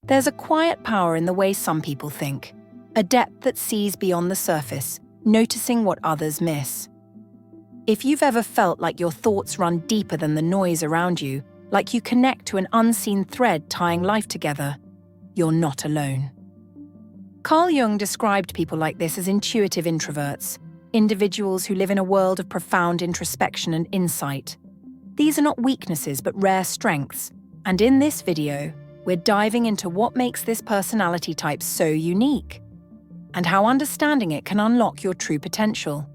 There's a quiet power in the way some people think, a depth that sees beyond the surface, noticing what others miss. If you've ever felt like your thoughts run deeper than the noise around you, like you connect to an unseen thread tying life together, you're not alone. Carl Jung described people like this as intuitive introverts, individuals who live in a world of profound introspection and insight. These are not weaknesses but rare strengths, and in this video, we're diving into what makes this personality type so unique, and how understanding it can unlock your true potential.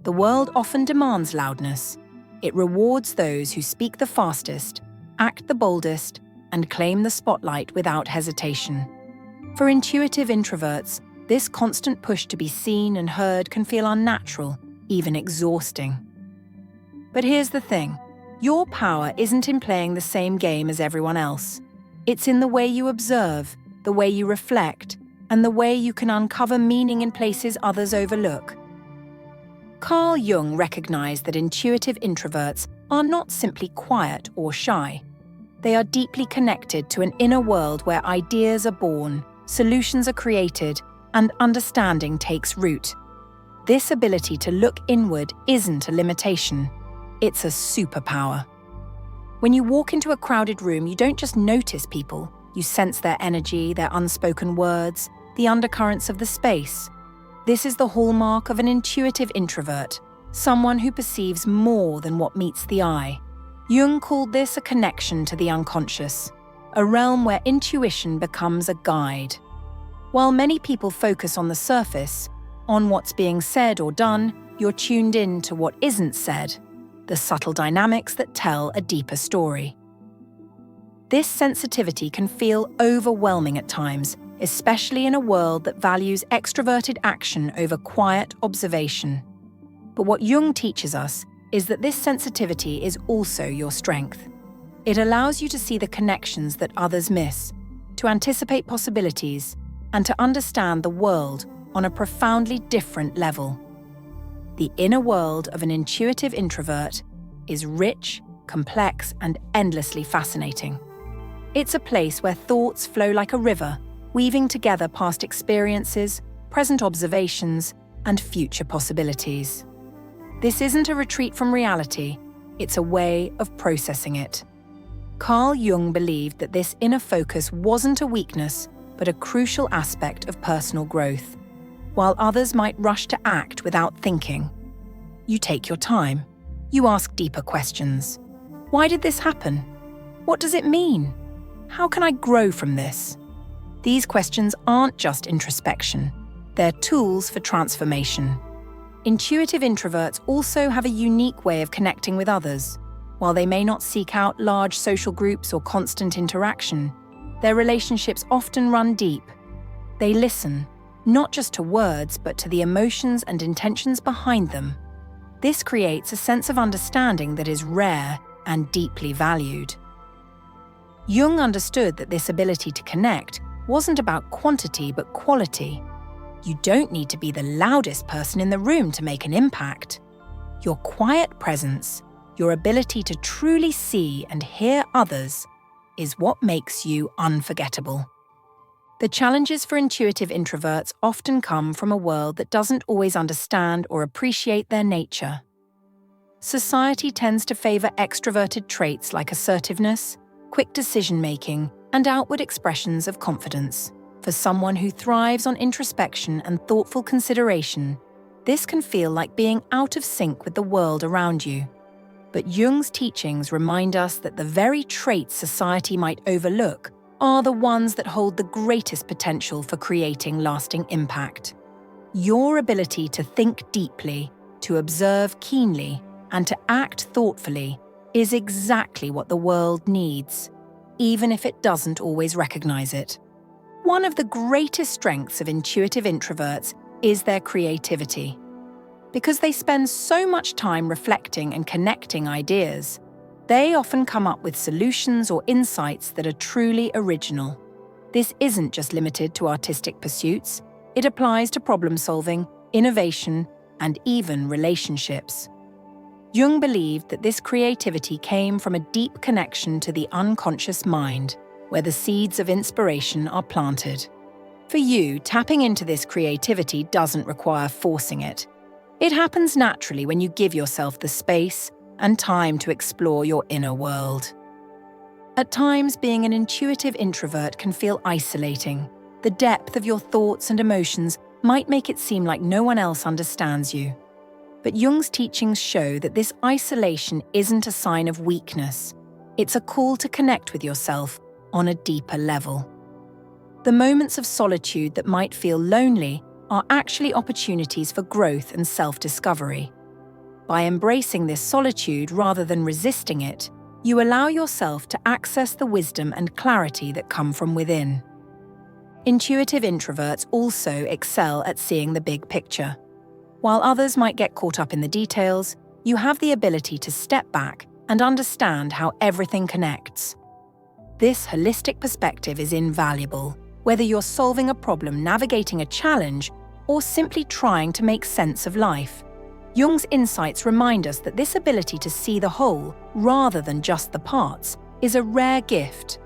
The world often demands loudness. It rewards those who speak the fastest, act the boldest, and claim the spotlight without hesitation. For intuitive introverts, this constant push to be seen and heard can feel unnatural, even exhausting. But here's the thing. Your power isn't in playing the same game as everyone else. It's in the way you observe, the way you reflect, and the way you can uncover meaning in places others overlook. Carl Jung recognized that intuitive introverts are not simply quiet or shy. They are deeply connected to an inner world where ideas are born, solutions are created, and understanding takes root. This ability to look inward isn't a limitation. It's a superpower. When you walk into a crowded room, you don't just notice people. You sense their energy, their unspoken words, the undercurrents of the space. This is the hallmark of an intuitive introvert, someone who perceives more than what meets the eye. Jung called this a connection to the unconscious, a realm where intuition becomes a guide. While many people focus on the surface, on what's being said or done, you're tuned in to what isn't said, the subtle dynamics that tell a deeper story. This sensitivity can feel overwhelming at times, especially in a world that values extroverted action over quiet observation. But what Jung teaches us is that this sensitivity is also your strength. It allows you to see the connections that others miss, to anticipate possibilities, and to understand the world on a profoundly different level. The inner world of an intuitive introvert is rich, complex, and endlessly fascinating. It's a place where thoughts flow like a river, weaving together past experiences, present observations, and future possibilities. This isn't a retreat from reality, it's a way of processing it. Carl Jung believed that this inner focus wasn't a weakness, but a crucial aspect of personal growth. While others might rush to act without thinking, you take your time. You ask deeper questions. Why did this happen? What does it mean? How can I grow from this? These questions aren't just introspection. They're tools for transformation. Intuitive introverts also have a unique way of connecting with others. While they may not seek out large social groups or constant interaction, their relationships often run deep. They listen, not just to words, but to the emotions and intentions behind them. This creates a sense of understanding that is rare and deeply valued. Jung understood that this ability to connect wasn't about quantity but quality. You don't need to be the loudest person in the room to make an impact. Your quiet presence, your ability to truly see and hear others, is what makes you unforgettable. The challenges for intuitive introverts often come from a world that doesn't always understand or appreciate their nature. Society tends to favor extroverted traits like assertiveness, quick decision-making, and outward expressions of confidence. For someone who thrives on introspection and thoughtful consideration, this can feel like being out of sync with the world around you. But Jung's teachings remind us that the very traits society might overlook are the ones that hold the greatest potential for creating lasting impact. Your ability to think deeply, to observe keenly, and to act thoughtfully is exactly what the world needs, even if it doesn't always recognize it. One of the greatest strengths of intuitive introverts is their creativity. Because they spend so much time reflecting and connecting ideas, they often come up with solutions or insights that are truly original. This isn't just limited to artistic pursuits, it applies to problem-solving, innovation, and even relationships. Jung believed that this creativity came from a deep connection to the unconscious mind, where the seeds of inspiration are planted. For you, tapping into this creativity doesn't require forcing it. It happens naturally when you give yourself the space and time to explore your inner world. At times, being an intuitive introvert can feel isolating. The depth of your thoughts and emotions might make it seem like no one else understands you. But Jung's teachings show that this isolation isn't a sign of weakness. It's a call to connect with yourself on a deeper level. The moments of solitude that might feel lonely are actually opportunities for growth and self-discovery. By embracing this solitude rather than resisting it, you allow yourself to access the wisdom and clarity that come from within. Intuitive introverts also excel at seeing the big picture. While others might get caught up in the details, you have the ability to step back and understand how everything connects. This holistic perspective is invaluable, whether you're solving a problem, navigating a challenge, or simply trying to make sense of life. Jung's insights remind us that this ability to see the whole, rather than just the parts, is a rare gift,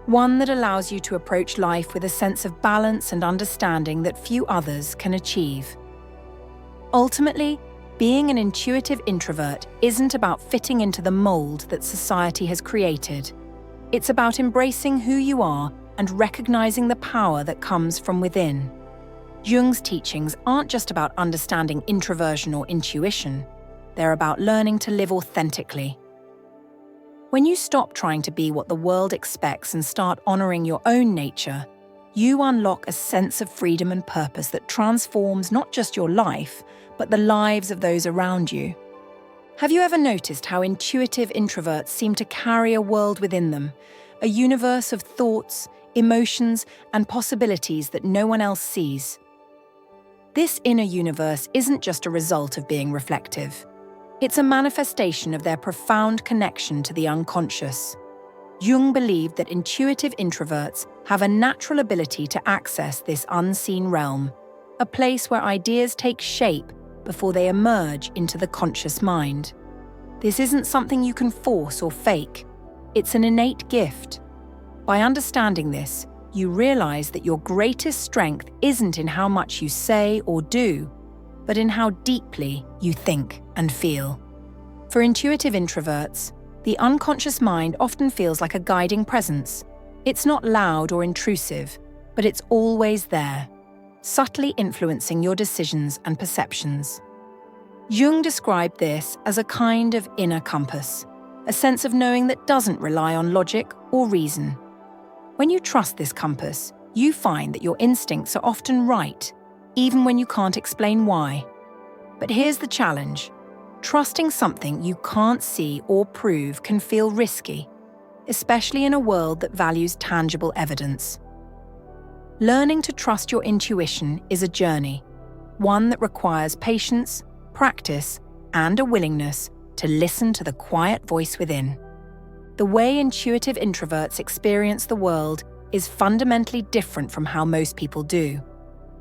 one that allows you to approach life with a sense of balance and understanding that few others can achieve. Ultimately, being an intuitive introvert isn't about fitting into the mold that society has created. It's about embracing who you are and recognizing the power that comes from within. Jung's teachings aren't just about understanding introversion or intuition. They're about learning to live authentically. When you stop trying to be what the world expects and start honoring your own nature, you unlock a sense of freedom and purpose that transforms not just your life, but the lives of those around you. Have you ever noticed how intuitive introverts seem to carry a world within them, a universe of thoughts, emotions, and possibilities that no one else sees? This inner universe isn't just a result of being reflective. It's a manifestation of their profound connection to the unconscious. Jung believed that intuitive introverts have a natural ability to access this unseen realm, a place where ideas take shape before they emerge into the conscious mind. This isn't something you can force or fake. It's an innate gift. By understanding this, you realize that your greatest strength isn't in how much you say or do, but in how deeply you think and feel. For intuitive introverts, the unconscious mind often feels like a guiding presence. It's not loud or intrusive, but it's always there, subtly influencing your decisions and perceptions. Jung described this as a kind of inner compass, a sense of knowing that doesn't rely on logic or reason. When you trust this compass, you find that your instincts are often right, even when you can't explain why. But here's the challenge. Trusting something you can't see or prove can feel risky, especially in a world that values tangible evidence. Learning to trust your intuition is a journey, one that requires patience, practice, and a willingness to listen to the quiet voice within. The way intuitive introverts experience the world is fundamentally different from how most people do.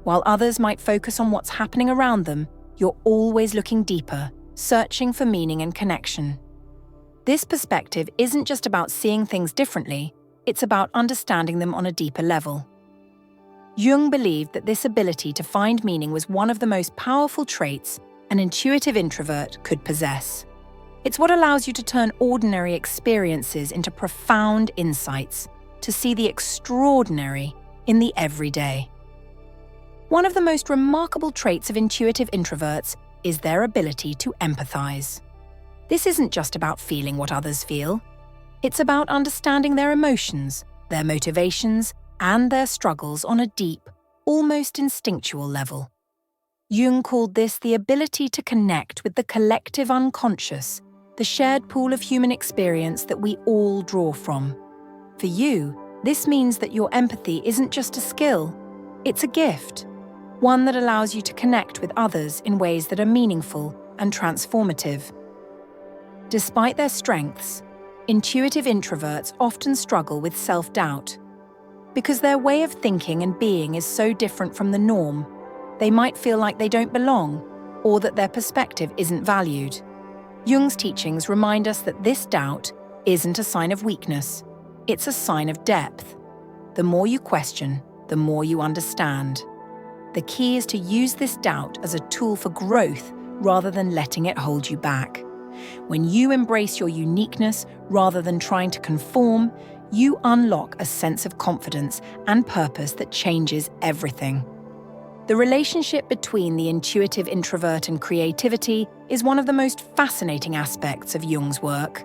While others might focus on what's happening around them, you're always looking deeper, searching for meaning and connection. This perspective isn't just about seeing things differently, it's about understanding them on a deeper level. Jung believed that this ability to find meaning was one of the most powerful traits an intuitive introvert could possess. It's what allows you to turn ordinary experiences into profound insights, to see the extraordinary in the everyday. One of the most remarkable traits of intuitive introverts is their ability to empathize. This isn't just about feeling what others feel. It's about understanding their emotions, their motivations, and their struggles on a deep, almost instinctual level. Jung called this the ability to connect with the collective unconscious, the shared pool of human experience that we all draw from. For you, this means that your empathy isn't just a skill, it's a gift, one that allows you to connect with others in ways that are meaningful and transformative. Despite their strengths, intuitive introverts often struggle with self-doubt. Because their way of thinking and being is so different from the norm, they might feel like they don't belong or that their perspective isn't valued. Jung's teachings remind us that this doubt isn't a sign of weakness. It's a sign of depth. The more you question, the more you understand. The key is to use this doubt as a tool for growth rather than letting it hold you back. When you embrace your uniqueness rather than trying to conform, you unlock a sense of confidence and purpose that changes everything. The relationship between the intuitive introvert and creativity is one of the most fascinating aspects of Jung's work.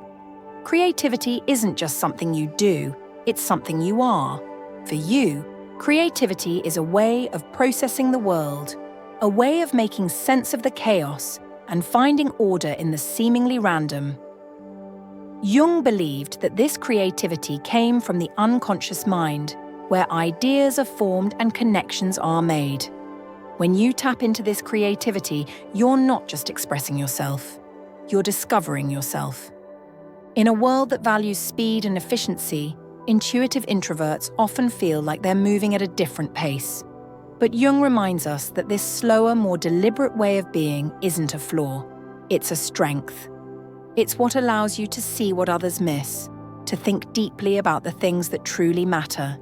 Creativity isn't just something you do, it's something you are. For you, creativity is a way of processing the world, a way of making sense of the chaos and finding order in the seemingly random. Jung believed that this creativity came from the unconscious mind, where ideas are formed and connections are made. When you tap into this creativity, you're not just expressing yourself, you're discovering yourself. In a world that values speed and efficiency, intuitive introverts often feel like they're moving at a different pace. But Jung reminds us that this slower, more deliberate way of being isn't a flaw, it's a strength. It's what allows you to see what others miss, to think deeply about the things that truly matter,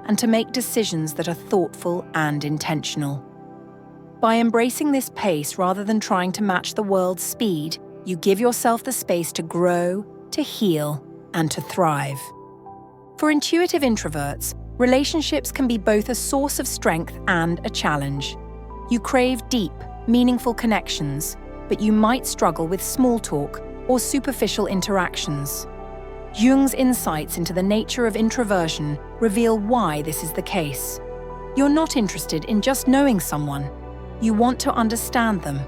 and to make decisions that are thoughtful and intentional. By embracing this pace rather than trying to match the world's speed, you give yourself the space to grow, to heal, and to thrive. For intuitive introverts, relationships can be both a source of strength and a challenge. You crave deep, meaningful connections, but you might struggle with small talk or superficial interactions. Jung's insights into the nature of introversion reveal why this is the case. You're not interested in just knowing someone. You want to understand them.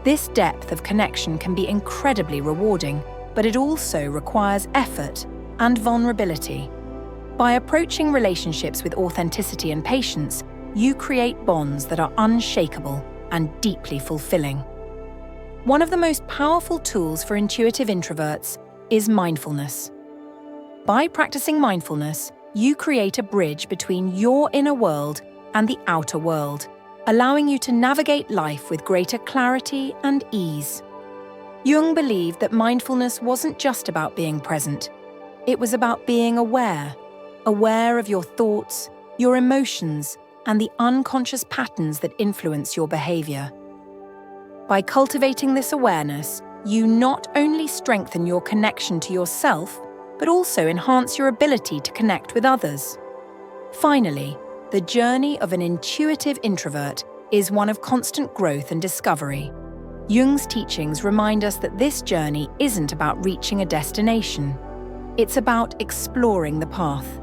This depth of connection can be incredibly rewarding, but it also requires effort and vulnerability. By approaching relationships with authenticity and patience, you create bonds that are unshakable and deeply fulfilling. One of the most powerful tools for intuitive introverts is mindfulness. By practicing mindfulness, you create a bridge between your inner world and the outer world, allowing you to navigate life with greater clarity and ease. Jung believed that mindfulness wasn't just about being present. It was about being aware of your thoughts, your emotions, and the unconscious patterns that influence your behavior. By cultivating this awareness, you not only strengthen your connection to yourself, but also enhance your ability to connect with others. Finally, the journey of an intuitive introvert is one of constant growth and discovery. Jung's teachings remind us that this journey isn't about reaching a destination. It's about exploring the path.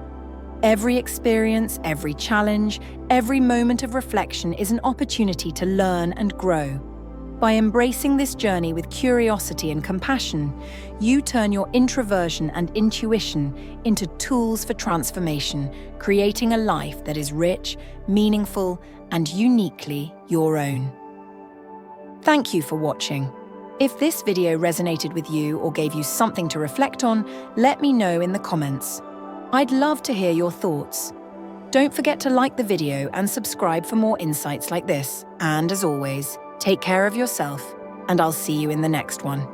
Every experience, every challenge, every moment of reflection is an opportunity to learn and grow. By embracing this journey with curiosity and compassion, you turn your introversion and intuition into tools for transformation, creating a life that is rich, meaningful, and uniquely your own. Thank you for watching. If this video resonated with you or gave you something to reflect on, let me know in the comments. I'd love to hear your thoughts. Don't forget to like the video and subscribe for more insights like this. And as always, take care of yourself, and I'll see you in the next one.